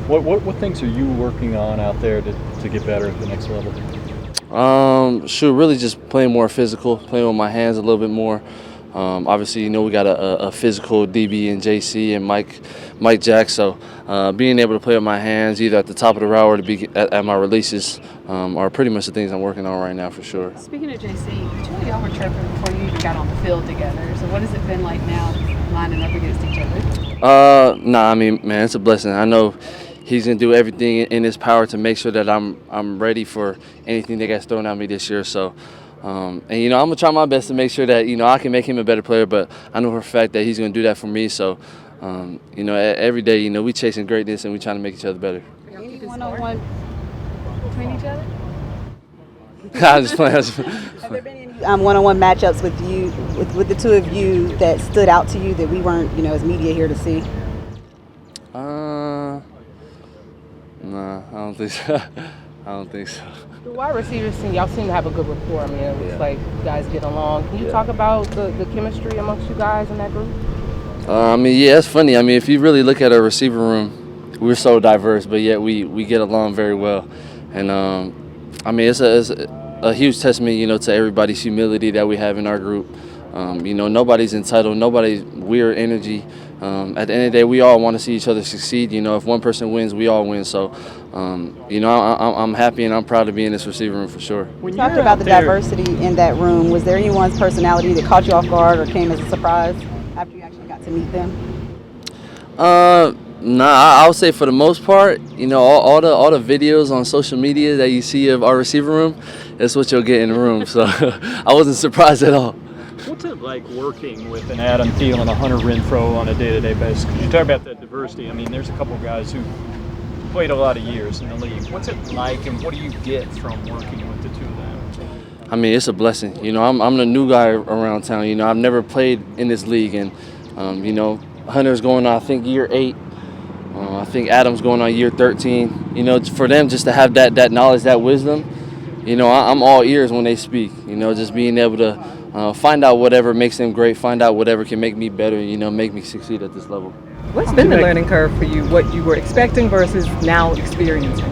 What things are you working on out there to get better at the next level? Really just playing more physical, playing with my hands a little bit more. Obviously, we got a physical DB in Jaycee and Mike Jack, so being able to play with my hands either at the top of the route or to be at my releases are pretty much the things I'm working on right now for sure. Speaking of Jaycee, the two of y'all were chirping before you even got on the field together. So what has it been like now lining up against each other? Man, it's a blessing. I know he's gonna do everything in his power to make sure that I'm ready for anything that gets thrown at me this year. So, I'm gonna try my best to make sure that I can make him a better player. But I know for a fact that he's gonna do that for me. So, every day, we chasing greatness and we trying to make each other better. Any one-on-one between each other? I just playing. Have there been any one-on-one matchups with you, with the two of you that stood out to you that we weren't, as media here to see? Nah, I don't think so. I don't think so. The wide receivers y'all seem to have a good rapport. I mean, it looks like you guys get along. Can you talk about the chemistry amongst you guys in that group? It's funny. If you really look at our receiver room, we're so diverse, but yet we get along very well. And it's a huge testament, to everybody's humility that we have in our group. Nobody's entitled. Nobody's weird energy. At the end of the day, we all want to see each other succeed. If one person wins, we all win. So, I'm happy and I'm proud to be in this receiver room for sure. When you talked about the diversity in that room, was there anyone's personality that caught you off guard or came as a surprise after you actually got to meet them? I would say for the most part, all the videos on social media that you see of our receiver room, that's what you'll get in the room. So I wasn't surprised at all. What's it like working with an Adam Thielen, a Hunter Renfrow on a day-to-day basis? Because you talk about that diversity. There's a couple guys who played a lot of years in the league. What's it like, and what do you get from working with the two of them? It's a blessing. I'm the new guy around town. I've never played in this league, and Hunter's going on, I think, year 8. I think Adam's going on year 13. For them just to have that knowledge, that wisdom, I'm all ears when they speak. Just being able to find out whatever makes them great, find out whatever can make me better, make me succeed at this level. What's been the learning curve for you? What you were expecting versus now experiencing?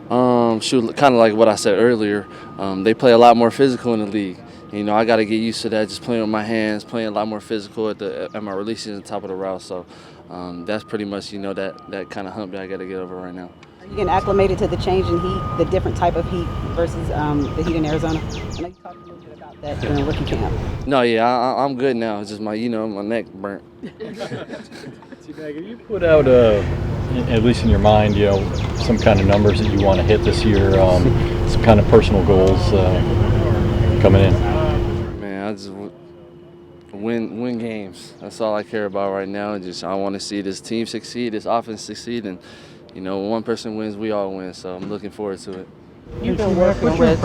Kind of like what I said earlier. They play a lot more physical in the league. I got to get used to that, just playing with my hands, playing a lot more physical at my releases on top of the route. So that's pretty much, that kind of hump that I got to get over right now. Are you getting acclimated to the change in heat, the different type of heat versus the heat in Arizona? I know you talked a little bit about that during rookie camp. No, I'm good now. It's just my neck burnt. Have you put out, at least in your mind, some kind of numbers that you want to hit this year, some kind of personal goals coming in? Man, I just win games. That's all I care about right now. I want to see this team succeed, this offense succeed, and when one person wins, we all win. So I'm looking forward to it. You've been working with.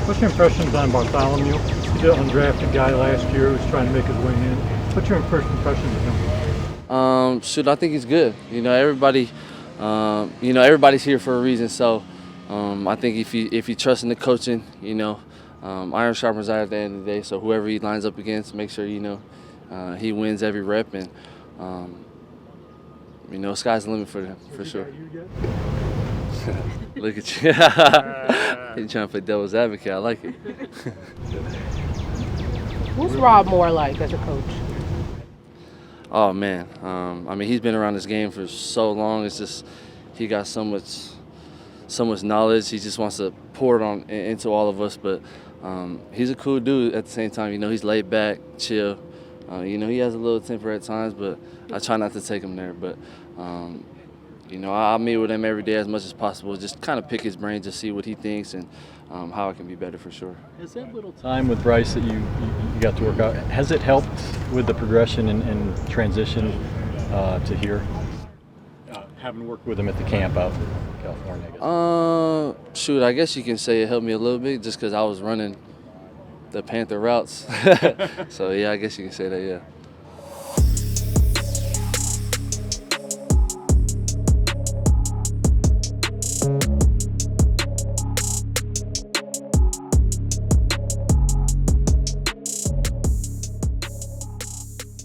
What's your impressions on Bartholomew? He's an undrafted guy last year who's trying to make his way in. What's your impressions of him? I think he's good. Everybody, everybody's here for a reason. So, I think if you trust in the coaching, iron sharpens iron at the end of the day. So whoever he lines up against, make sure he wins every rep, and sky's the limit for him for sure. Look at you. You're trying to play devil's advocate. I like it. Who's Rob Moore like as a coach? Oh man, he's been around this game for so long. It's just he got so much knowledge. He just wants to pour it on into all of us. But he's a cool dude at the same time. He's laid back, chill. He has a little temper at times, but I try not to take him there. But I meet with him every day as much as possible. Just kind of pick his brain, just see what he thinks and how I can be better for sure. Has that little time with Bryce that you got to work out, has it helped with the progression and transition to here? Having worked with him at the camp out in California, I guess. I guess you can say it helped me a little bit just because I was running the Panther routes. So, yeah, I guess you can say that, yeah.